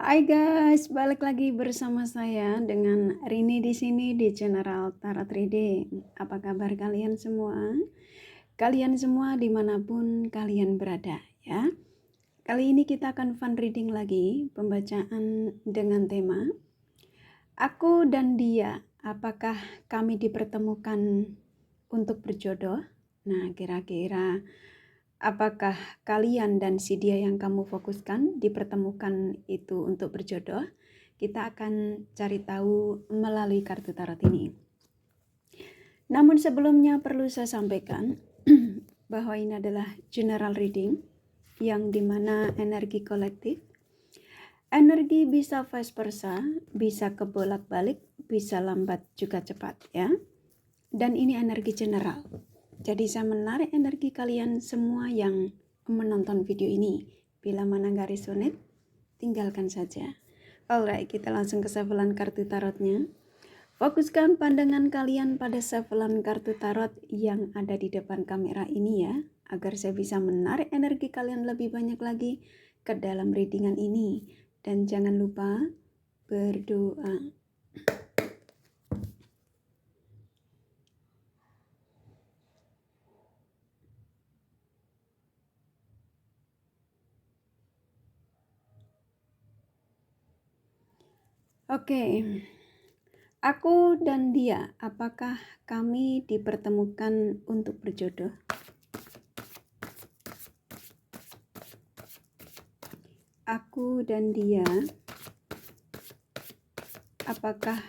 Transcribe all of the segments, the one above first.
Hai guys, balik lagi bersama saya dengan Rini di sini di General Tarot Reading. Apa kabar kalian semua? Kalian semua dimanapun kalian berada ya. Kali ini kita akan fun reading lagi, pembacaan dengan tema Aku dan Dia, apakah kami dipertemukan untuk berjodoh? Nah, kira-kira apakah kalian dan si dia yang kamu fokuskan dipertemukan itu untuk berjodoh? Kita akan cari tahu melalui kartu tarot ini. Namun sebelumnya perlu saya sampaikan bahwa ini adalah general reading yang dimana energi kolektif. Energi bisa vice versa, bisa kebolak-balik, bisa lambat juga cepat ya. Dan ini energi general. Jadi saya menarik energi kalian semua yang menonton video ini. Bila mana nggak resonate, tinggalkan saja. Alright, kita langsung ke shufflean kartu tarotnya. Fokuskan pandangan kalian pada shufflean kartu tarot yang ada di depan kamera ini ya, agar saya bisa menarik energi kalian lebih banyak lagi ke dalam readingan ini. Dan jangan lupa berdoa. Oke. Aku dan dia, apakah kami dipertemukan untuk berjodoh? Aku dan dia, apakah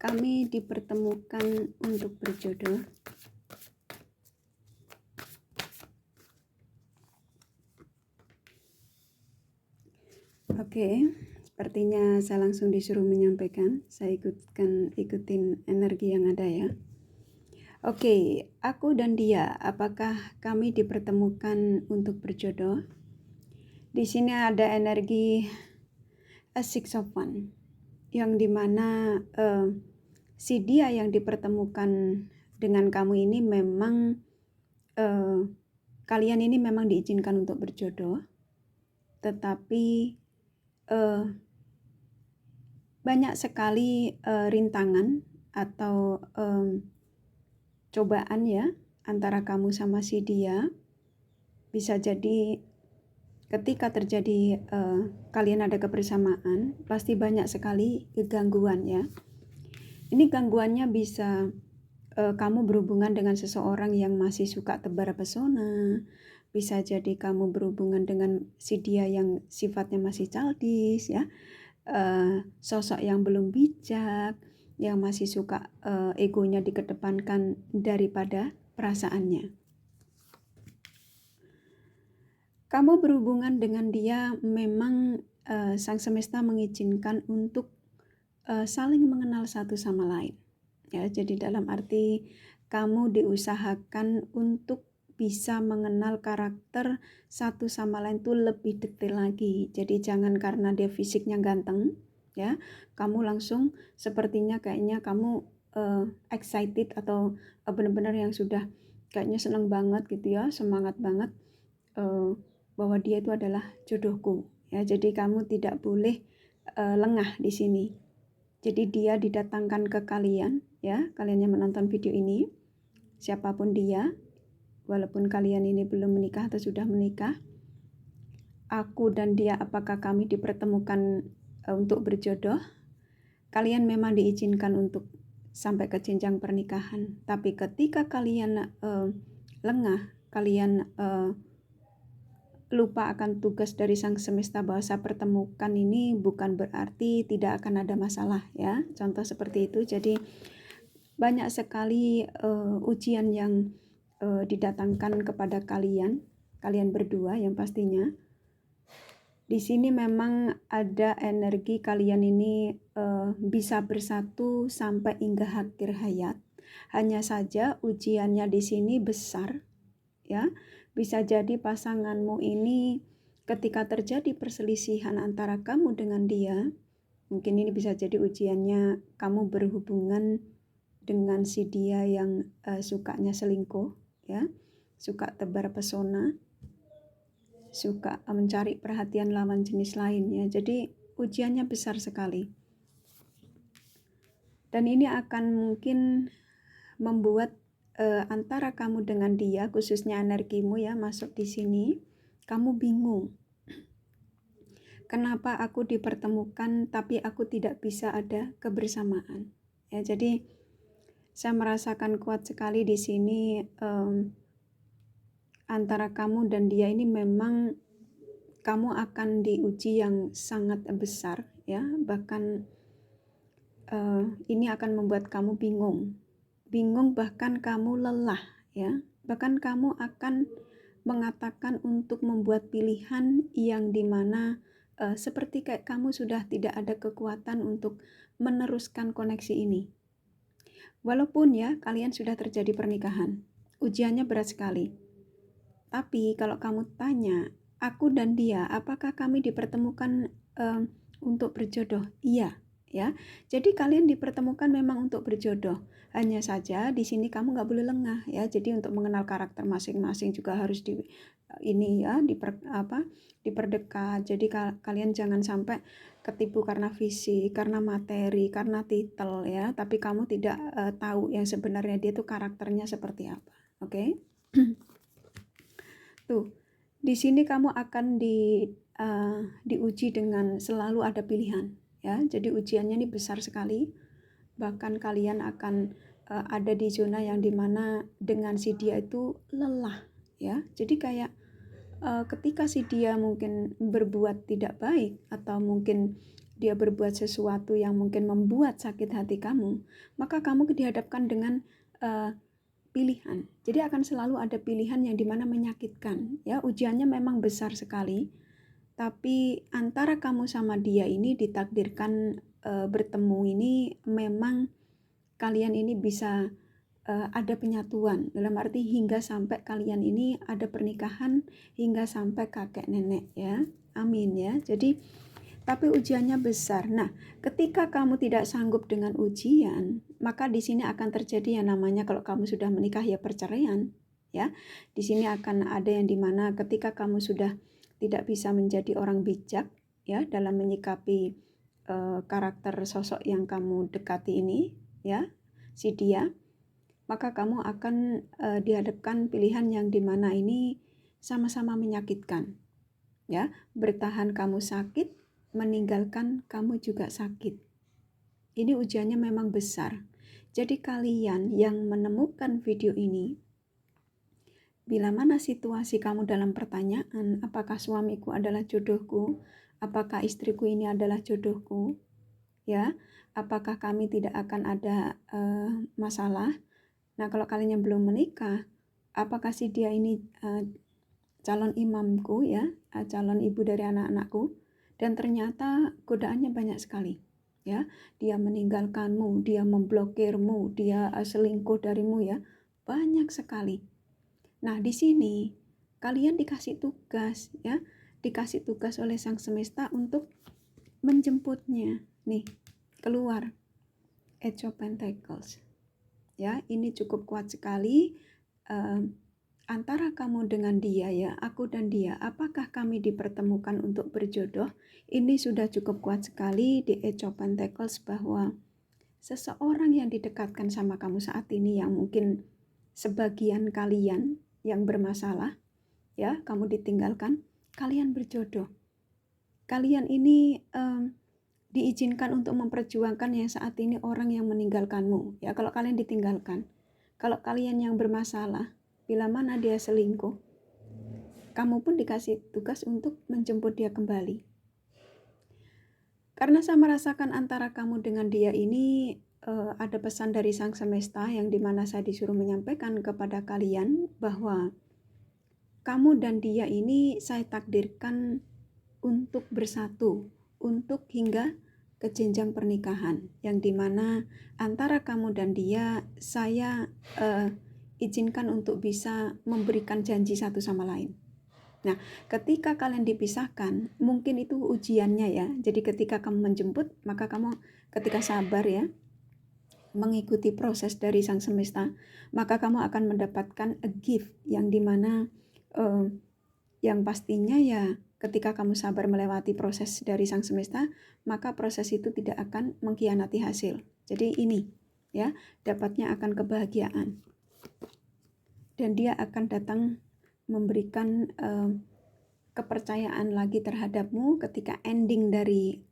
kami dipertemukan untuk berjodoh? Oke, sepertinya saya langsung disuruh menyampaikan. Saya ikutin energi yang ada ya. Oke, aku dan dia, apakah kami dipertemukan untuk berjodoh? Di sini ada energi a six of one, yang dimana si dia yang dipertemukan dengan kamu ini memang kalian ini memang diizinkan untuk berjodoh, tetapi banyak sekali rintangan atau cobaan ya antara kamu sama si dia. Bisa jadi ketika terjadi kalian ada kebersamaan, pasti banyak sekali gangguan ya. Ini gangguannya bisa kamu berhubungan dengan seseorang yang masih suka tebar pesona. Bisa jadi kamu berhubungan dengan si dia yang sifatnya masih childish ya. Sosok yang belum bijak, yang masih suka egonya dikedepankan daripada perasaannya. Kamu berhubungan dengan dia memang sang semesta mengizinkan untuk saling mengenal satu sama lain. Ya, jadi dalam arti kamu diusahakan untuk bisa mengenal karakter satu sama lain tuh lebih detail lagi. Jadi jangan karena dia fisiknya ganteng, ya, kamu langsung sepertinya kayaknya kamu excited atau benar-benar yang sudah kayaknya senang banget gitu ya, semangat banget bahwa dia itu adalah jodohku. Ya, jadi kamu tidak boleh lengah di sini. Jadi dia didatangkan ke kalian, ya, kalian yang menonton video ini, siapapun dia, walaupun kalian ini belum menikah atau sudah menikah, aku dan dia apakah kami dipertemukan untuk berjodoh? Kalian memang diizinkan untuk sampai ke jenjang pernikahan, tapi ketika kalian lengah, kalian lupa akan tugas dari sang semesta bahwa saya pertemukan ini bukan berarti tidak akan ada masalah ya. Contoh seperti itu. Jadi banyak sekali ujian yang didatangkan kepada kalian berdua yang pastinya. Di sini memang ada energi kalian ini bisa bersatu sampai hingga akhir hayat. Hanya saja ujiannya di sini besar, ya. Bisa jadi pasanganmu ini ketika terjadi perselisihan antara kamu dengan dia, mungkin ini bisa jadi ujiannya kamu berhubungan dengan si dia yang sukanya selingkuh, ya, suka tebar pesona. suka mencari perhatian lawan jenis lain ya. Jadi ujiannya besar sekali. Dan ini akan mungkin membuat antara kamu dengan dia, khususnya energimu ya, masuk di sini, kamu bingung. Kenapa aku dipertemukan tapi aku tidak bisa ada kebersamaan? Ya, jadi saya merasakan kuat sekali di sini antara kamu dan dia ini memang kamu akan diuji yang sangat besar ya, bahkan ini akan membuat kamu bingung bahkan kamu lelah ya, bahkan kamu akan mengatakan untuk membuat pilihan yang dimana seperti kayak kamu sudah tidak ada kekuatan untuk meneruskan koneksi ini. Walaupun ya kalian sudah terjadi pernikahan, ujiannya berat sekali. Tapi kalau kamu tanya, aku dan dia, apakah kami dipertemukan untuk berjodoh? Iya, ya. Jadi kalian dipertemukan memang untuk berjodoh. Hanya saja di sini kamu nggak boleh lengah, ya. Jadi untuk mengenal karakter masing-masing juga harus diperdekat. Jadi kalian jangan sampai ketipu karena fisik, karena materi, karena titel, ya. Tapi kamu tidak tahu yang sebenarnya dia tuh karakternya seperti apa. Oke? Tuh, di sini kamu akan diuji dengan selalu ada pilihan, ya. Jadi ujiannya ini besar sekali. Bahkan kalian akan ada di zona yang dimana dengan si dia itu lelah, ya. Jadi kayak ketika si dia mungkin berbuat tidak baik atau mungkin dia berbuat sesuatu yang mungkin membuat sakit hati kamu, maka kamu dihadapkan dengan pilihan. Jadi akan selalu ada pilihan yang dimana menyakitkan. Ya, ujiannya memang besar sekali. Tapi antara kamu sama dia ini ditakdirkan bertemu ini memang kalian ini bisa ada penyatuan. Dalam arti hingga sampai kalian ini ada pernikahan hingga sampai kakek nenek ya. Amin ya. Jadi tapi ujiannya besar. Nah, ketika kamu tidak sanggup dengan ujian, maka di sini akan terjadi yang namanya kalau kamu sudah menikah ya perceraian, ya. Di sini akan ada yang dimana ketika kamu sudah tidak bisa menjadi orang bijak, ya, dalam menyikapi karakter sosok yang kamu dekati ini, ya, si dia, maka kamu akan dihadapkan pilihan yang dimana ini sama-sama menyakitkan, ya. Bertahan kamu sakit, meninggalkan kamu juga sakit. Ini ujiannya memang besar. Jadi kalian yang menemukan video ini, bila mana situasi kamu dalam pertanyaan, apakah suamiku adalah jodohku? Apakah istriku ini adalah jodohku? Ya, apakah kami tidak akan ada masalah? Nah, kalau kalian yang belum menikah, apakah si dia ini calon imamku ya, calon ibu dari anak-anakku? Dan ternyata godaannya banyak sekali, ya. Dia meninggalkanmu, dia memblokirmu, dia selingkuh darimu ya, banyak sekali. Nah, di sini kalian dikasih tugas ya, dikasih tugas oleh Sang Semesta untuk menjemputnya. Nih, keluar Eight of Pentacles. Ya, ini cukup kuat sekali. Antara kamu dengan dia ya, aku dan dia, apakah kami dipertemukan untuk berjodoh? Ini sudah cukup kuat sekali di Eight of Pentacles bahwa seseorang yang didekatkan sama kamu saat ini yang mungkin sebagian kalian yang bermasalah, ya, kamu ditinggalkan, kalian berjodoh. Kalian ini diizinkan untuk memperjuangkan yang saat ini orang yang meninggalkanmu. Ya, kalau kalian ditinggalkan, kalau kalian yang bermasalah, bila mana dia selingkuh, kamu pun dikasih tugas untuk menjemput dia kembali. Karena saya merasakan antara kamu dengan dia ini ada pesan dari Sang Semesta yang dimana saya disuruh menyampaikan kepada kalian bahwa kamu dan dia ini saya takdirkan untuk bersatu, untuk hingga ke jenjang pernikahan, yang dimana antara kamu dan dia saya izinkan untuk bisa memberikan janji satu sama lain. Nah, ketika kalian dipisahkan, mungkin itu ujiannya ya. Jadi ketika kamu menjemput, maka kamu ketika sabar ya, mengikuti proses dari Sang Semesta, maka kamu akan mendapatkan a gift yang dimana Yang pastinya ya ketika kamu sabar melewati proses dari Sang Semesta, maka proses itu tidak akan mengkhianati hasil. Jadi ini ya, dapatnya akan kebahagiaan. Dan dia akan datang memberikan kepercayaan lagi terhadapmu ketika ending dari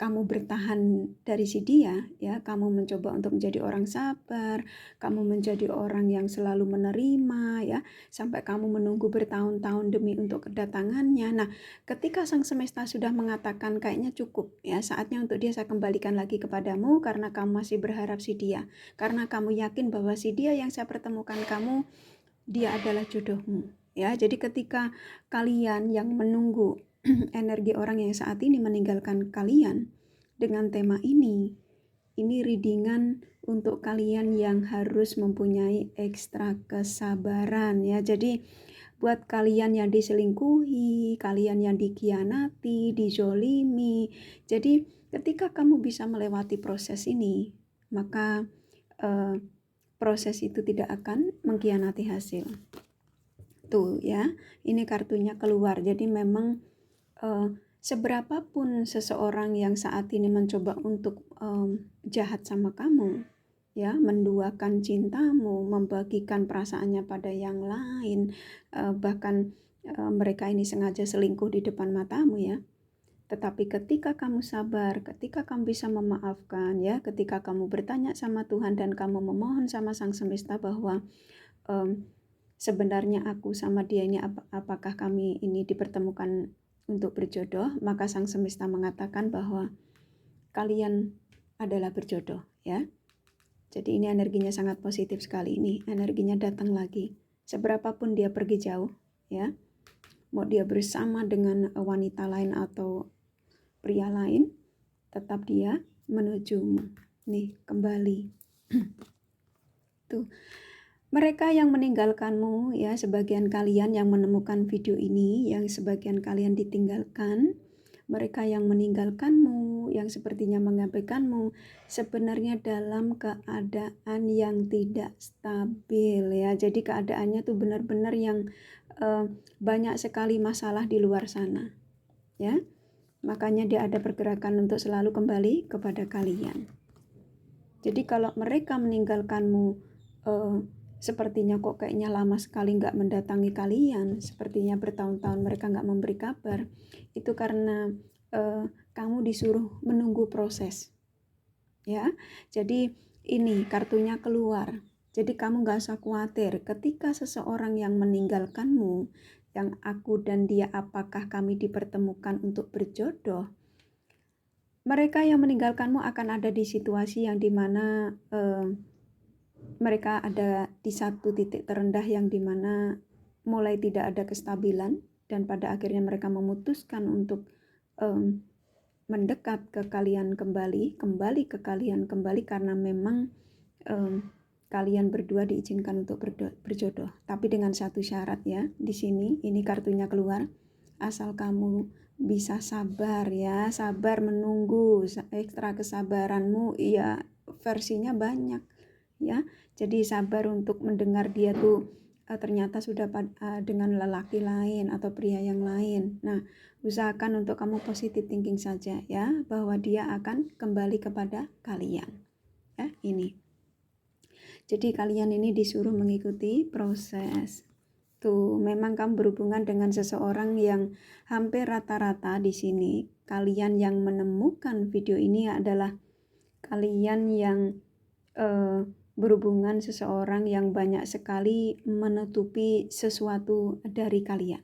kamu bertahan dari si dia, ya, kamu mencoba untuk menjadi orang sabar, kamu menjadi orang yang selalu menerima, ya, sampai kamu menunggu bertahun-tahun demi untuk kedatangannya. Nah, ketika Sang Semesta sudah mengatakan kayaknya cukup, ya, saatnya untuk dia saya kembalikan lagi kepadamu karena kamu masih berharap si dia, karena kamu yakin bahwa si dia yang saya pertemukan kamu, dia adalah jodohmu, ya. Jadi ketika kalian yang menunggu energi orang yang saat ini meninggalkan kalian dengan tema ini readingan untuk kalian yang harus mempunyai ekstra kesabaran, ya. Jadi buat kalian yang diselingkuhi, kalian yang dikhianati, dijolimi, jadi ketika kamu bisa melewati proses ini, maka proses itu tidak akan mengkhianati hasil. Tuh ya, ini kartunya keluar. Jadi memang seberapapun seseorang yang saat ini mencoba untuk jahat sama kamu, ya, menduakan cintamu, membagikan perasaannya pada yang lain, bahkan mereka ini sengaja selingkuh di depan matamu, ya. Tetapi ketika kamu sabar, ketika kamu bisa memaafkan, ya, ketika kamu bertanya sama Tuhan dan kamu memohon sama Sang Semesta bahwa sebenarnya aku sama dia ini apakah kami ini dipertemukan untuk berjodoh, maka Sang Semesta mengatakan bahwa kalian adalah berjodoh, ya. Jadi ini energinya sangat positif sekali, ini energinya datang lagi. Seberapapun dia pergi jauh, ya, mau dia bersama dengan wanita lain atau pria lain, tetap dia menujumu. Nih, kembali. Tuh. Mereka yang meninggalkanmu, ya, sebagian kalian yang menemukan video ini, yang sebagian kalian ditinggalkan, mereka yang meninggalkanmu, yang sepertinya mengabaikanmu, sebenarnya dalam keadaan yang tidak stabil, ya. Jadi keadaannya tuh benar-benar yang banyak sekali masalah di luar sana, ya. Makanya dia ada pergerakan untuk selalu kembali kepada kalian. Jadi kalau mereka meninggalkanmu, sepertinya kok kayaknya lama sekali nggak mendatangi kalian, sepertinya bertahun-tahun mereka nggak memberi kabar, itu karena kamu disuruh menunggu proses, ya. Jadi ini kartunya keluar, jadi kamu nggak usah khawatir ketika seseorang yang meninggalkanmu, yang aku dan dia apakah kami dipertemukan untuk berjodoh. Mereka yang meninggalkanmu akan ada di situasi yang dimana mereka ada di satu titik terendah yang dimana mulai tidak ada kestabilan, dan pada akhirnya mereka memutuskan untuk mendekat ke kalian kembali ke kalian kembali karena memang kalian berdua diizinkan untuk berjodoh. Tapi dengan satu syarat, ya. Di sini ini kartunya keluar, asal kamu bisa sabar, ya, sabar menunggu, ekstra kesabaranmu, ya, versinya banyak, ya. Jadi sabar untuk mendengar dia tuh ternyata sudah dengan lelaki lain atau pria yang lain. Nah, usahakan untuk kamu positive thinking saja, ya, bahwa dia akan kembali kepada kalian, ya. Ini jadi kalian ini disuruh mengikuti proses. Tuh, memang kamu berhubungan dengan seseorang yang hampir rata-rata di sini. Kalian yang menemukan video ini adalah kalian yang berhubungan seseorang yang banyak sekali menutupi sesuatu dari kalian,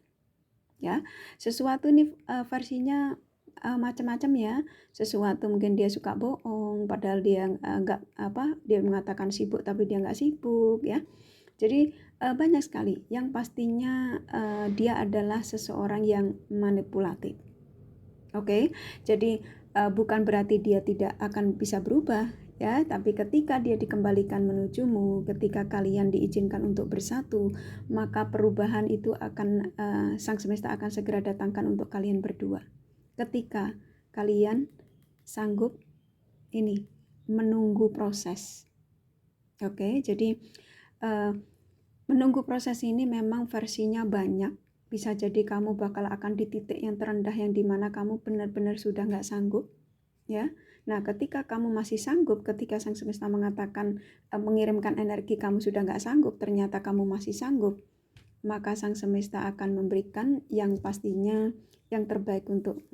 ya. Sesuatu ini versinya macam-macam, ya. Sesuatu mungkin dia suka bohong padahal dia dia mengatakan sibuk tapi dia nggak sibuk, ya. Jadi banyak sekali yang pastinya dia adalah seseorang yang manipulatif. Oke. Jadi bukan berarti dia tidak akan bisa berubah, ya, tapi ketika dia dikembalikan menujumu, ketika kalian diizinkan untuk bersatu, maka perubahan itu akan Sang Semesta akan segera datangkan untuk kalian berdua. Ketika kalian sanggup ini menunggu proses. Oke, jadi menunggu proses ini memang versinya banyak, Bisa jadi kamu bakal akan di titik yang terendah yang dimana kamu benar-benar sudah nggak sanggup, ya. Nah, ketika kamu masih sanggup, ketika Sang Semesta mengatakan mengirimkan energi kamu sudah nggak sanggup, ternyata kamu masih sanggup, maka Sang Semesta akan memberikan yang pastinya yang terbaik untuk,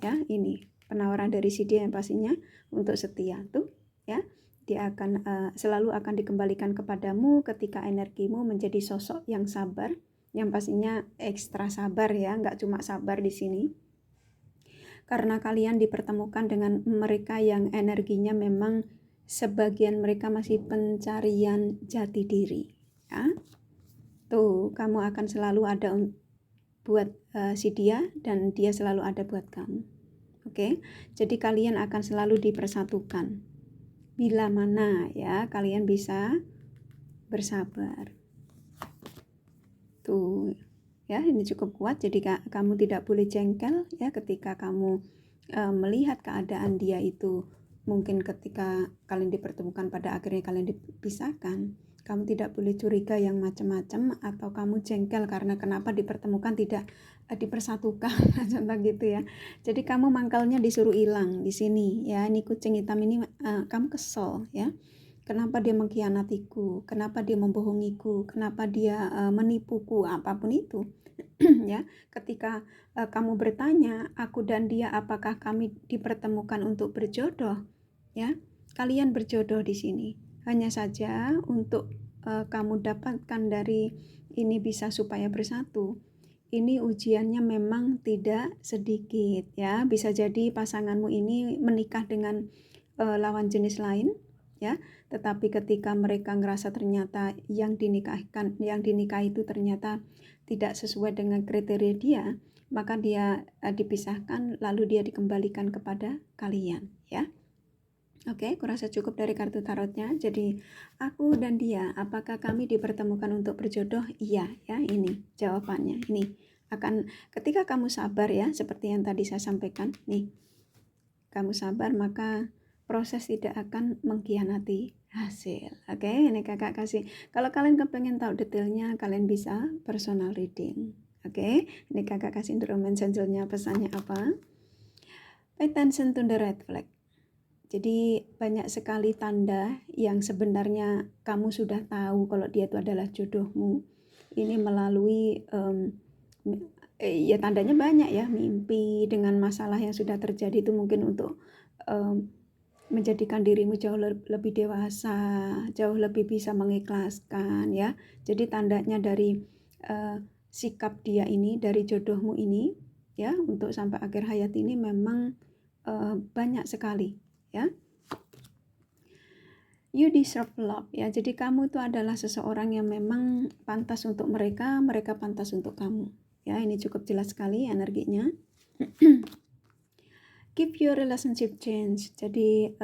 ya, ini penawaran dari si dia yang pastinya untuk setia tuh, ya. Dia akan selalu akan dikembalikan kepadamu ketika energimu menjadi sosok yang sabar, yang pastinya ekstra sabar, ya, nggak cuma sabar di sini. Karena kalian dipertemukan dengan mereka yang energinya memang sebagian mereka masih pencarian jati diri, ya. Tuh, kamu akan selalu ada buat si dia dan dia selalu ada buat kamu. Oke? Jadi kalian akan selalu dipersatukan. Bila mana, ya, kalian bisa bersabar. Tuh, ya, ini cukup kuat. Jadi kamu tidak boleh jengkel, ya, ketika kamu melihat keadaan dia itu. Mungkin ketika kalian dipertemukan pada akhirnya kalian dipisahkan, kamu tidak boleh curiga yang macam-macam atau kamu jengkel karena kenapa dipertemukan tidak dipersatukan, contoh gitu, ya. Jadi kamu mangkalnya disuruh hilang di sini, ya. Ini kucing hitam ini kamu kesel, ya. Kenapa dia mengkhianatiku? Kenapa dia membohongiku? Kenapa dia menipuku? Apapun itu, ya. Ketika kamu bertanya, aku dan dia apakah kami dipertemukan untuk berjodoh? Ya, kalian berjodoh di sini. Hanya saja untuk kamu dapatkan dari ini bisa supaya bersatu. Ini ujiannya memang tidak sedikit, ya. Bisa jadi pasanganmu ini menikah dengan lawan jenis lain, ya. Tetapi ketika mereka ngerasa ternyata yang dinikahi itu ternyata tidak sesuai dengan kriteria dia, maka dia dipisahkan lalu dia dikembalikan kepada kalian, ya. Oke, kurasa cukup dari kartu tarotnya. Jadi, aku dan dia, apakah kami dipertemukan untuk berjodoh? Iya, ya, ini jawabannya. Ini akan ketika kamu sabar, ya, seperti yang tadi saya sampaikan. Nih, kamu sabar, maka proses tidak akan mengkhianati hasil. Oke, ini kakak kasih. Kalau kalian kepengen tahu detailnya, kalian bisa personal reading. Oke, ini kakak kasih Romance Angel-nya pesannya apa? Pay attention to the red flag. Jadi banyak sekali tanda yang sebenarnya kamu sudah tahu kalau dia itu adalah jodohmu. Ini melalui ya tandanya banyak, ya, mimpi dengan masalah yang sudah terjadi itu mungkin untuk menjadikan dirimu jauh lebih dewasa, jauh lebih bisa mengikhlaskan, ya. Jadi tandanya dari sikap dia ini, dari jodohmu ini, ya, untuk sampai akhir hayat ini memang banyak sekali, ya. You deserve love, ya. Jadi kamu itu adalah seseorang yang memang pantas untuk mereka, mereka pantas untuk kamu, ya. Ini cukup jelas sekali energinya. Keep your relationship change. Jadi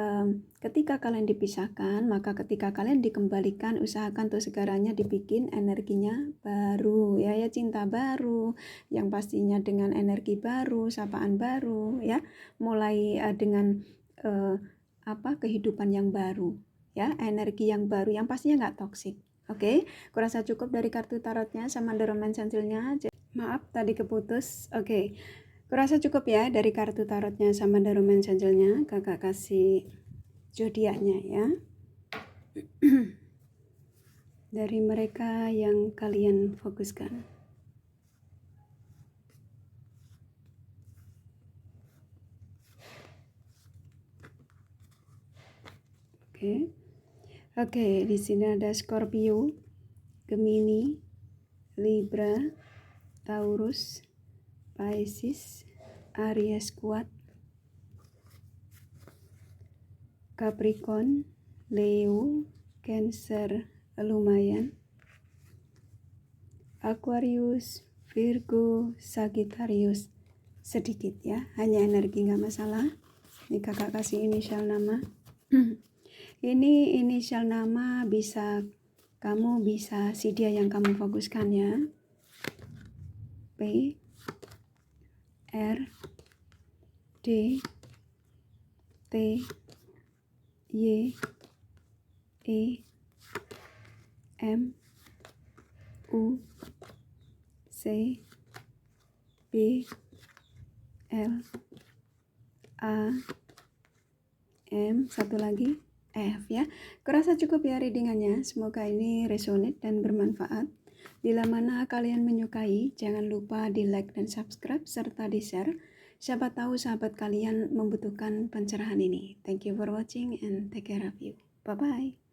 ketika kalian dipisahkan, maka ketika kalian dikembalikan, usahakan tuh segaranya dibikin energinya baru, ya, cinta baru, yang pastinya dengan energi baru, sapaan baru, ya, mulai dengan kehidupan yang baru, ya, energi yang baru, yang pastinya nggak toksik. Oke, kurasa cukup dari kartu tarotnya sama The Romance Angel-nya. Maaf tadi keputus. Oke. Kurasa cukup, ya, dari kartu tarotnya sama The Romance Angel-nya. Kakak kasih zodiaknya, ya. Dari mereka yang kalian fokuskan. Oke, di sini ada Scorpio, Gemini, Libra, Taurus, Pisces, Aries kuat, Capricorn, Leo, Cancer lumayan, Aquarius, Virgo, Sagittarius sedikit, ya, hanya energi nggak masalah. Ini kakak kasih inisial nama. Ini inisial nama kamu bisa si dia yang kamu fokuskan, ya. P, R, D, T, Y, E, M, U, C, B, L, A, M, satu lagi F ya. Kurasa cukup ya readingannya. Semoga ini resonate dan bermanfaat. Bila mana kalian menyukai, jangan lupa di like dan subscribe serta di share. Siapa tahu sahabat kalian membutuhkan pencerahan ini. Thank you for watching and take care of you. Bye bye.